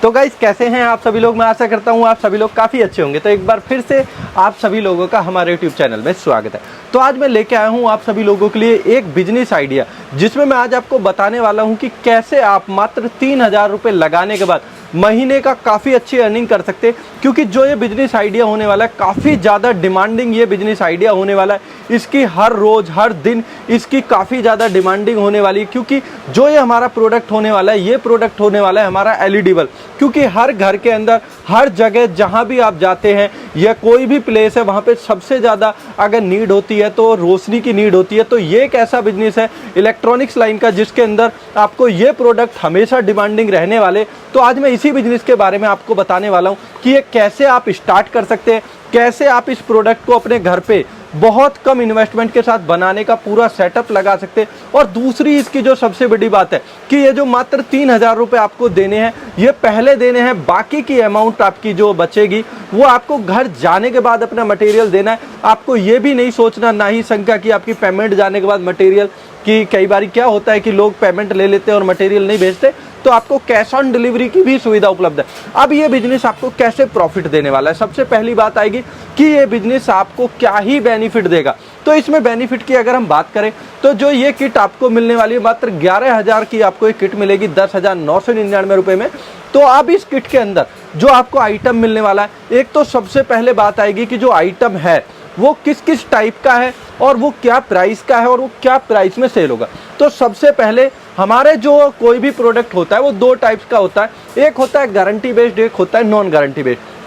तो गाइस कैसे हैं आप सभी लोग। मैं आशा करता हूं आप सभी लोग काफ़ी अच्छे होंगे। तो एक बार फिर से आप सभी लोगों का हमारे यूट्यूब चैनल में स्वागत है। तो आज मैं लेके आया हूं आप सभी लोगों के लिए एक बिजनेस आइडिया, जिसमें मैं आज आपको बताने वाला हूं कि कैसे आप मात्र 3,000 रुपये लगाने के बाद महीने का काफ़ी अच्छी अर्निंग कर सकते हैं। क्योंकि जो ये बिजनेस आइडिया होने वाला है, काफ़ी ज़्यादा डिमांडिंग ये बिजनेस आइडिया होने वाला है। इसकी हर रोज़ हर दिन इसकी काफ़ी ज़्यादा डिमांडिंग होने वाली है। क्योंकि जो ये हमारा प्रोडक्ट होने वाला है, ये प्रोडक्ट होने वाला है हमारा एलईडी बल्ब। क्योंकि हर घर के अंदर हर जगह जहाँ भी आप जाते हैं या कोई भी प्लेस है, वहाँ पे सबसे ज़्यादा अगर नीड होती है तो रोशनी की नीड होती है। तो ये एक ऐसा बिजनेस है इलेक्ट्रॉनिक्स लाइन का, जिसके अंदर आपको ये प्रोडक्ट हमेशा डिमांडिंग रहने वाले। तो आज मैं इसी बिजनेस के बारे में आपको बताने वाला हूँ कि ये कैसे आप स्टार्ट कर सकते हैं, कैसे आप इस प्रोडक्ट को अपने घर पे बहुत कम इन्वेस्टमेंट के साथ बनाने का पूरा सेटअप लगा सकते हैं। और दूसरी इसकी जो सबसे बड़ी बात है कि ये जो मात्र 3,000 रुपये आपको देने हैं, ये पहले देने हैं। बाकी की अमाउंट आपकी जो बचेगी वो आपको घर जाने के बाद अपना मटेरियल देना है। आपको ये भी नहीं सोचना, ना ही शंका कि आपकी पेमेंट जाने के बाद मटेरियल की, कई बार क्या होता है कि लोग पेमेंट ले लेते हैं और मटेरियल नहीं भेजते। तो आपको कैश ऑन डिलीवरी की भी सुविधा उपलब्ध है। अब ये बिजनेस आपको कैसे प्रॉफिट देने वाला है, सबसे पहली बात आएगी कि ये बिजनेस आपको क्या ही बेनिफिट देगा। तो इसमें बेनिफिट की अगर हम बात करें तो जो ये किट आपको मिलने वाली है, मात्र 11,000 की आपको ये किट मिलेगी 10,999 रुपये में। तो अब इस किट के अंदर जो आपको आइटम मिलने वाला है, एक तो सबसे पहले बात आएगी कि जो आइटम है वो किस किस टाइप का है और वो क्या प्राइस का है और वो क्या प्राइस में सेल होगा। तो सबसे पहले हमारे जो कोई भी प्रोडक्ट होता है वो दो टाइप्स का होता है, एक होता है गारंटी बेस्ड, एक होता है नॉन गारंटी बेस्ड।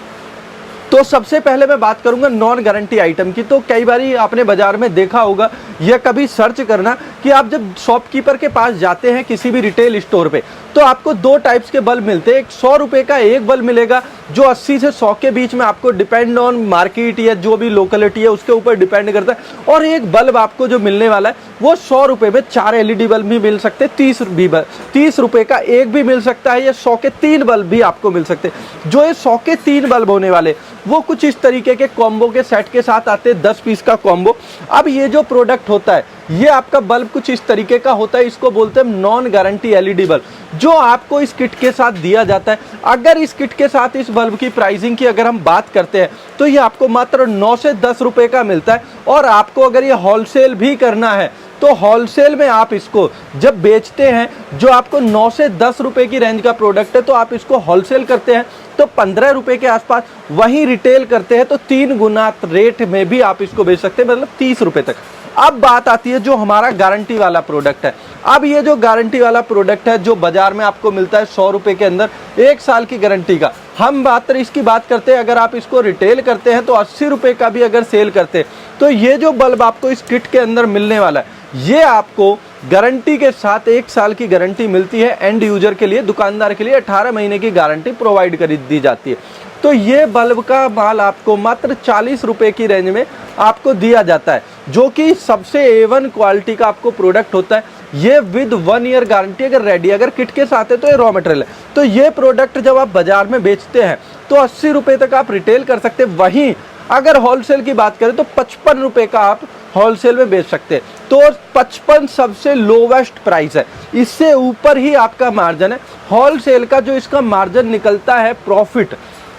तो सबसे पहले मैं बात करूंगा नॉन गारंटी आइटम की। तो कई बार आपने बाजार में देखा होगा या कभी सर्च करना कि आप जब शॉपकीपर के पास जाते हैं किसी भी रिटेल स्टोर पे, तो आपको दो टाइप्स के बल्ब मिलते हैं। एक 100 रुपये का एक बल्ब मिलेगा जो 80 से 100 के बीच में, आपको डिपेंड ऑन मार्केट या जो भी लोकेलिटी है उसके ऊपर डिपेंड करता है। और एक बल्ब आपको जो मिलने वाला है वो 100 रुपये में 4 एलईडी बल्ब भी मिल सकते हैं, 30 रुपये का एक भी मिल सकता है, या 100 के 3 बल्ब भी आपको मिल सकते हैं। जो ये 100 के 3 बल्ब होने वाले वो कुछ इस तरीके के कॉम्बो के सेट के साथ आते हैं, 10 पीस का कॉम्बो। अब ये जो प्रोडक्ट होता है, ये आपका बल्ब कुछ इस तरीके का होता है, इसको बोलते हैं नॉन गारंटी एलईडी बल्ब, जो आपको इस किट के साथ दिया जाता है। अगर इस किट के साथ इस बल्ब की प्राइसिंग की अगर हम बात करते हैं तो ये आपको मात्र 9 से 10 रुपये का मिलता है। और आपको अगर ये होलसेल भी करना है तो होलसेल में आप इसको जब बेचते हैं, जो आपको 9 से 10 रुपये की रेंज का प्रोडक्ट है, तो आप इसको होलसेल करते हैं तो 15 रुपये के आसपास, वहीं रिटेल करते हैं तो 3 गुना रेट में भी आप इसको बेच सकते हैं, मतलब 30 रुपये तक। अब बात आती है जो हमारा गारंटी वाला प्रोडक्ट है। अब ये जो गारंटी वाला प्रोडक्ट है जो बाजार में आपको मिलता है 100 रुपये के अंदर 1 साल की गारंटी का, हम मात्र इसकी बात करते हैं अगर आप इसको रिटेल करते हैं तो 80 रुपये का भी अगर सेल करते हैं, तो ये जो बल्ब आपको इस किट के अंदर मिलने वाला है, ये आपको गारंटी के साथ 1 साल की गारंटी मिलती है। एंड यूजर के लिए, दुकानदार के लिए 18 महीने की गारंटी प्रोवाइड कर दी जाती है। तो ये बल्ब का माल आपको मात्र 40 रुपये की रेंज में आपको दिया जाता है, जो कि सबसे A1 क्वालिटी का आपको प्रोडक्ट होता है। ये विद 1 ईयर गारंटी अगर रेडी, अगर किट के साथ है तो ये रॉ मटेरियल है। तो ये प्रोडक्ट जब आप बाजार में बेचते हैं तो 80 रुपये तक आप रिटेल कर सकते हैं। वहीं अगर होलसेल की बात करें तो 55 रुपये का आप होलसेल में बेच सकते हैं। तो 55 सबसे लोवेस्ट प्राइस है, इससे ऊपर ही आपका मार्जिन है। होलसेल का जो इसका मार्जिन निकलता है प्रॉफिट,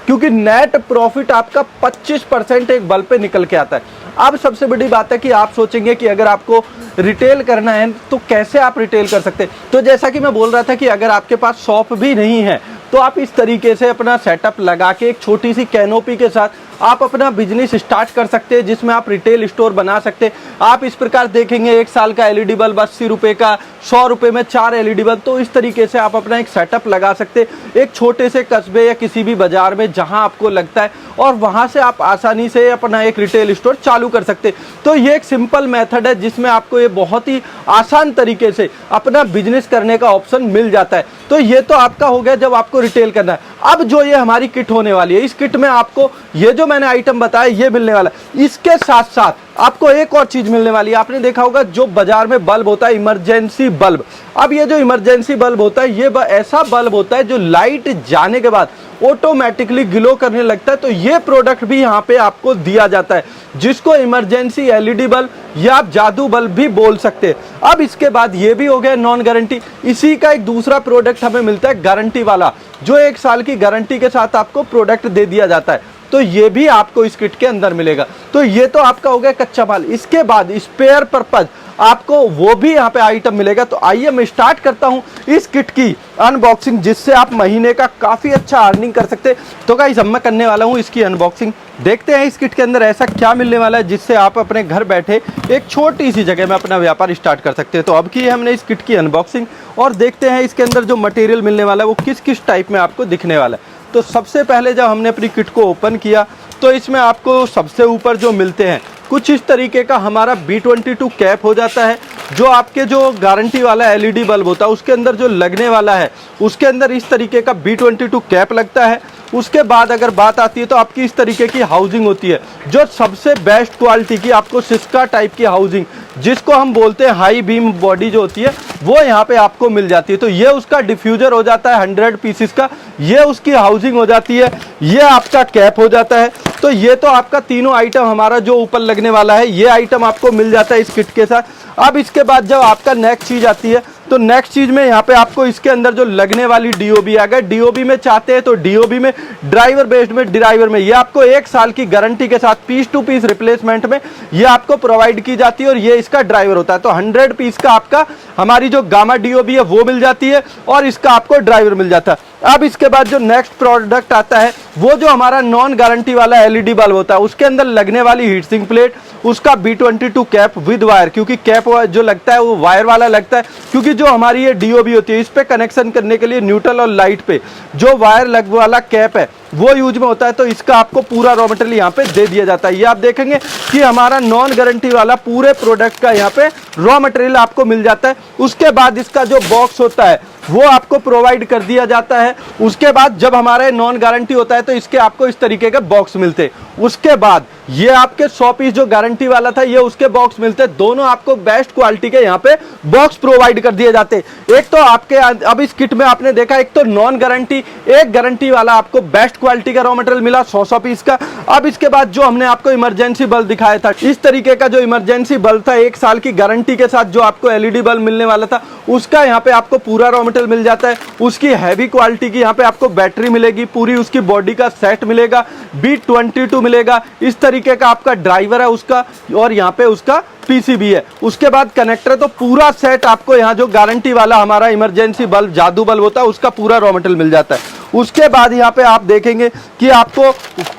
क्योंकि नेट प्रॉफिट आपका 25% एक बल्ब पे निकल के आता है। अब सबसे बड़ी बात है कि आप सोचेंगे कि अगर आपको रिटेल करना है तो कैसे आप रिटेल कर सकते हैं। तो जैसा कि मैं बोल रहा था कि अगर आपके पास शॉप भी नहीं है तो आप इस तरीके से अपना सेटअप लगा के एक छोटी सी कैनोपी के साथ आप अपना बिजनेस स्टार्ट कर सकते हैं, जिसमें आप रिटेल स्टोर बना सकते हैं। आप इस प्रकार देखेंगे 1 साल का एलईडी बल्ब 80 रुपये का, 100 रुपये में 4 एलईडी बल्ब। तो इस तरीके से आप अपना एक सेटअप लगा सकते हैं एक छोटे से कस्बे या किसी भी बाजार में जहां आपको लगता है, और वहां से आप आसानी से अपना एक रिटेल स्टोर चालू कर सकते हैं। तो ये एक सिंपल मेथड है जिसमें आपको ये बहुत ही आसान तरीके से अपना बिजनेस करने का ऑप्शन मिल जाता है। तो ये तो आपका हो गया जब आपको रिटेल करना है। अब जो ये हमारी किट होने वाली है, इस किट में आपको ये जो मैंने आइटम बताया ये मिलने वाला है। इसके साथ साथ आपको एक और चीज मिलने वाली है। आपने देखा होगा जो बाजार में बल्ब होता है इमरजेंसी बल्ब, अब ये जो इमरजेंसी बल्ब होता है ये ऐसा बल्ब होता है जो लाइट जाने के बाद ऑटोमेटिकली ग्लो करने लगता है। तो ये प्रोडक्ट भी यहाँ पे आपको दिया जाता है, जिसको इमरजेंसी एलईडी बल्ब या आप जादू बल्ब भी बोल सकते हैं। अब इसके बाद ये भी हो गया नॉन गारंटी। इसी का एक दूसरा प्रोडक्ट हमें मिलता है गारंटी वाला, जो 1 साल की गारंटी के साथ आपको प्रोडक्ट दे दिया जाता है। तो ये भी आपको इस किट के अंदर मिलेगा। तो ये तो आपका हो गया कच्चा माल। इसके बाद स्पेयर पर्पज आपको वो भी यहाँ पे आइटम मिलेगा। तो आइए मैं स्टार्ट करता हूँ इस किट की अनबॉक्सिंग, जिससे आप महीने का काफी अच्छा अर्निंग कर सकते हैं। तो गाइस अब मैं करने वाला हूँ इसकी अनबॉक्सिंग। देखते हैं इस किट के अंदर ऐसा क्या मिलने वाला है जिससे आप अपने घर बैठे एक छोटी सी जगह में अपना व्यापार स्टार्ट कर सकते हैं। तो अब की है हमने इस किट की अनबॉक्सिंग और देखते हैं इसके अंदर जो मटेरियल मिलने वाला है वो किस किस टाइप में आपको दिखने वाला है। तो सबसे पहले जब हमने अपनी किट को ओपन किया तो इसमें आपको सबसे ऊपर जो मिलते हैं कुछ इस तरीके का हमारा B22 कैप हो जाता है, जो आपके जो गारंटी वाला एलईडी बल्ब होता है उसके अंदर जो लगने वाला है उसके अंदर इस तरीके का B22 कैप लगता है। उसके बाद अगर बात आती है तो आपकी इस तरीके की हाउसिंग होती है, जो सबसे बेस्ट क्वालिटी की आपको सिस्का टाइप की हाउसिंग, जिसको हम बोलते हैं हाई बीम बॉडी जो होती है, वो यहाँ पे आपको मिल जाती है। तो ये उसका डिफ्यूजर हो जाता है 100 पीसेस का, ये उसकी हाउसिंग हो जाती है, ये आपका कैप हो जाता है। तो ये तो आपका तीनों आइटम हमारा जो ऊपर लगने वाला है ये आइटम आपको मिल जाता है इस किट के साथ। अब इसके बाद जब आपका नेक्स्ट चीज आती है तो नेक्स्ट चीज में यहाँ पे आपको इसके अंदर जो लगने वाली डीओबी, अगर डीओबी में चाहते हैं तो डीओबी में, ड्राइवर बेस्ड में, ड्राइवर में, ये आपको 1 साल की गारंटी के साथ पीस टू पीस रिप्लेसमेंट में ये आपको प्रोवाइड की जाती है और ये इसका ड्राइवर होता है। तो 100 पीस का आपका हमारी जो गामा डीओबी है वो मिल जाती है और इसका आपको ड्राइवर मिल जाता है। अब इसके बाद जो नेक्स्ट प्रोडक्ट आता है वो जो हमारा नॉन गारंटी वाला एलईडी बल्ब होता है उसके अंदर लगने वाली हीट सिंक प्लेट, उसका B22 कैप विद वायर, क्योंकि कैप जो लगता है वो वायर वाला लगता है, क्योंकि जो हमारी ये डीओबी होती है इस पे कनेक्शन करने के लिए न्यूट्रल और लाइट पे जो वायर लग वाला कैप है वो यूज में होता है। तो इसका आपको पूरा रॉ मटेरियल यहाँ पे दे दिया जाता है। ये आप देखेंगे कि हमारा नॉन गारंटी वाला पूरे प्रोडक्ट का यहाँ पे रॉ मटेरियल आपको मिल जाता है। उसके बाद इसका जो बॉक्स होता है वो आपको प्रोवाइड कर दिया जाता है। उसके बाद जब हमारे नॉन गारंटी होता है तो इसके आपको इस तरीके के बॉक्स मिलते हैं। उसके बाद ये आपके 100 पीस जो गारंटी वाला था ये उसके बॉक्स मिलते हैं। दोनों आपको बेस्ट क्वालिटी के यहाँ पे बॉक्स प्रोवाइड कर दिए जाते हैं। एक तो आपके अब इस किट में आपने देखा एक तो नॉन गारंटी, एक गारंटी वाला आपको बेस्ट क्वालिटी का रॉ मटेरियल मिला 100 पीस का। अब इसके बाद जो हमने आपको इमरजेंसी बल्ब दिखाया था, इस तरीके का जो इमरजेंसी बल्ब था 1 साल की गारंटी के साथ जो आपको एलईडी बल्ब मिलने वाला था उसका यहाँ पे आपको पूरा रॉ मटेरियल मिल जाता है। उसकी हैवी क्वालिटी की यहाँ पे आपको बैटरी मिलेगी, पूरी उसकी बॉडी का सेट मिलेगा, B22 मिलेगा, इस तरीके का आपका ड्राइवर है उसका और यहाँ पे उसका पीसीबी है। उसके बाद कनेक्टर, तो पूरा सेट आपको यहाँ जो गारंटी वाला हमारा इमरजेंसी बल्ब जादू बल्ब होता है उसका पूरा रॉ मटेरियल मिल जाता है। उसके बाद यहाँ पे आप देखेंगे कि आपको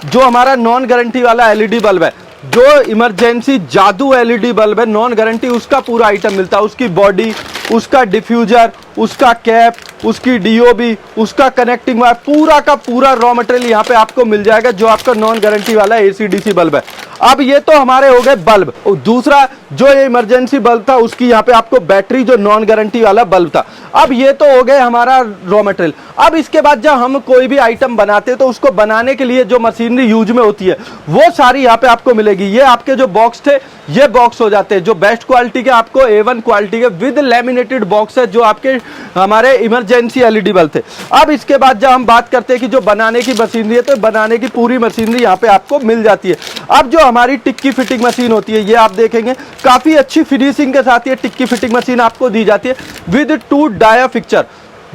जो हमारा नॉन गारंटी वाला एलईडी बल्ब है, जो इमरजेंसी जादू एलईडी बल्ब है नॉन गारंटी, उसका पूरा आइटम मिलता है, उसकी बॉडी, उसका डिफ्यूजर, उसका कैप, उसकी डीओबी, उसका कनेक्टिंग वायर, पूरा का पूरा रॉ मटेरियल यहाँ पे आपको मिल जाएगा जो आपका नॉन गारंटी वाला एसी-डीसी बल्ब है। अब ये तो हमारे हो गए बल्ब। दूसरा जो ये इमरजेंसी बल्ब था उसकी यहाँ पे आपको बैटरी, जो नॉन गारंटी वाला बल्ब था। अब ये तो हो गए हमारा रॉ मटेरियल। अब इसके बाद जब हम कोई भी आइटम बनाते हैं तो उसको बनाने के लिए जो मशीनरी यूज में होती है वो सारी यहाँ पे आपको मिलेगी। ये आपके जो बॉक्स थे ये बॉक्स हो जाते हैं जो बेस्ट क्वालिटी के, आपको A1 क्वालिटी के विद लैमिनेटेड बॉक्स है जो आपके हमारे इमरजेंसी एलईडी बल्ब थे। अब इसके बाद जब हम बात करते हैं कि जो बनाने की मशीनरी है तो बनाने की पूरी मशीनरी यहाँ पे आपको मिल जाती है। अब जो हमारी टिक्की फिटिंग मशीन होती है ये आप देखेंगे काफी अच्छी फिनिशिंग के साथ ये टिक्की फिटिंग मशीन आपको दी जाती है with 2 die fixture,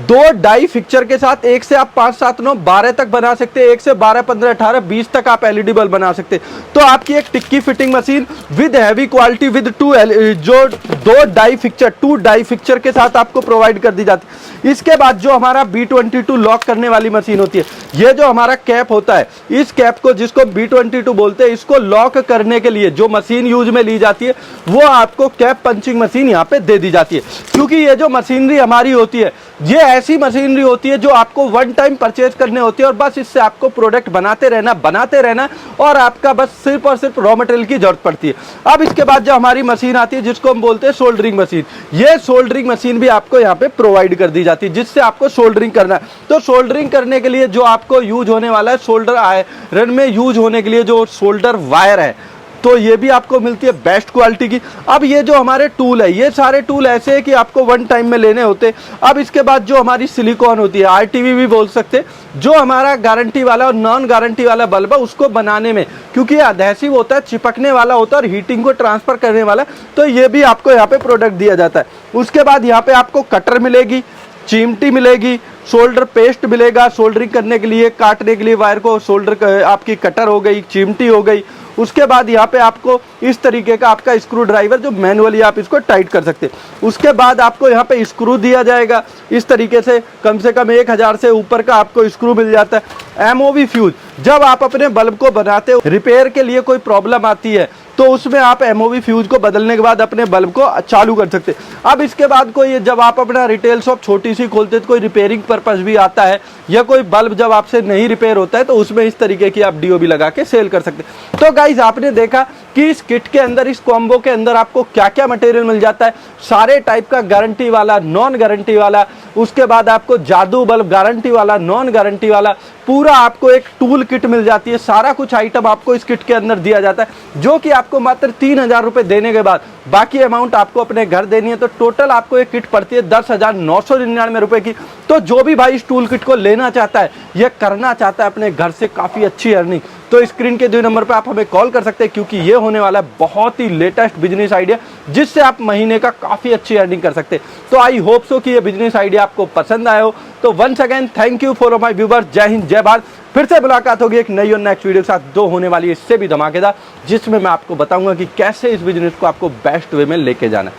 2 die fixture के साथ 1 से आप 5, 7, 9, 12 तक बना सकते हैं, 1 से 12, 15, 18, 20 तक आप एलईडी बल्ब बना सकते हैं। तो आपकी एक tikki fitting machine with heavy quality with 2 die fixture, 2 die fixture के साथ आपको प्रोवाइड कर दी जाती है। इसके बाद जो हमारा B22 लॉक करने वाली मशीन होती है, ये जो हमारा कैप होता है, इस कैप को जिसको B22 बोलते हैं, इसको लॉक करने के लिए जो मशीन यूज में ली जाती है वो आपको कैप पंचिंग मशीन यहाँ पे दे दी जाती है। क्योंकि ये जो मशीनरी हमारी होती है ये ऐसी मशीनरी होती है जो आपको वन टाइम परचेज करने होती है और बस इससे आपको प्रोडक्ट बनाते रहना और आपका बस सिर्फ और सिर्फ रॉ मटेरियल की जरूरत पड़ती है। अब इसके बाद जो हमारी मशीन आती है जिसको हम बोलते हैं सोल्डरिंग मशीन, ये सोल्डरिंग मशीन भी आपको यहाँ पे प्रोवाइड कर दी जाती है जिससे आपको सोल्डरिंग करना है। तो सोल्डरिंग करने के लिए जो आपको यूज होने वाला है, सोल्डर आयरन में यूज होने के लिए जो सोल्डर वायर है तो ये भी आपको मिलती है बेस्ट क्वालिटी की। अब ये जो हमारे टूल है, ये सारे टूल ऐसे है कि आपको वन टाइम में लेने होते। अब इसके बाद जो हमारी सिलिकॉन होती है, आरटीवी भी बोल सकते, जो हमारा गारंटी वाला और नॉन गारंटी वाला बल्ब है उसको बनाने में, क्योंकि ये अधेसिव होता है, चिपकने वाला होता है और हीटिंग को ट्रांसफर करने वाला, तो ये भी आपको यहाँ पे प्रोडक्ट दिया जाता है। उसके बाद यहाँ पे आपको कटर मिलेगी, चिमटी मिलेगी, शोल्डर पेस्ट मिलेगा सोल्डरिंग करने के लिए, काटने के लिए वायर को, शोल्डर आपकी कटर हो गई, चिमटी हो गई। उसके बाद यहाँ पे आपको इस तरीके का आपका स्क्रू ड्राइवर जो मैनुअली आप इसको टाइट कर सकते हैं। उसके बाद आपको यहाँ पे स्क्रू दिया जाएगा इस तरीके से, कम 1000 से ऊपर का आपको स्क्रू मिल जाता है। एमओवी फ्यूज, जब आप अपने बल्ब को बनाते हो, रिपेयर के लिए कोई प्रॉब्लम आती है तो उसमें आप एमओवी फ्यूज को बदलने के बाद अपने बल्ब को चालू कर सकते हैं। अब इसके बाद कोई, जब आप अपना रिटेल शॉप छोटी सी खोलते हैं तो कोई रिपेयरिंग पर्पस भी आता है, या कोई बल्ब जब आपसे नहीं रिपेयर होता है तो उसमें इस तरीके की आप डीओबी लगा के सेल कर सकते हैं। तो गाइज आपने देखा कि इस किट के अंदर, इस कॉम्बो के अंदर आपको क्या क्या मटेरियल मिल जाता है। सारे टाइप का गारंटी वाला, नॉन गारंटी वाला, उसके बाद आपको जादू बल्ब गारंटी वाला, नॉन गारंटी वाला, पूरा आपको एक टूल किट मिल जाती है। सारा कुछ आइटम आपको इस किट के अंदर दिया जाता है, जो कि आपको मात्र 3000 रुपए देने के बाद बाकी अमाउंट आपको अपने घर देनी है। तो टोटल आपको एक किट पड़ती है 10,999 रुपए की। तो जो भी भाई इस टूल किट को लेना चाहता है, ये करना चाहता है अपने घर से काफ़ी अच्छी अर्निंग, तो स्क्रीन के 2 नंबर पे आप हमें कॉल कर सकते हैं, क्योंकि ये होने वाला है बहुत ही लेटेस्ट बिजनेस आइडिया, जिससे आप महीने का काफ़ी अच्छी अर्निंग कर सकते हैं। तो आई होप सो कि ये बिजनेस आइडिया आपको पसंद आया हो। तो once again thank you for my viewers. जय हिंद, जय भारत। फिर से मुलाकात होगी एक नई और नेक्स्ट वीडियो के साथ, 2 होने वाली है इससे भी धमाकेदार, जिसमें मैं आपको बताऊंगा कि कैसे इस बिजनेस को आपको बेस्ट वे में लेके जाना है।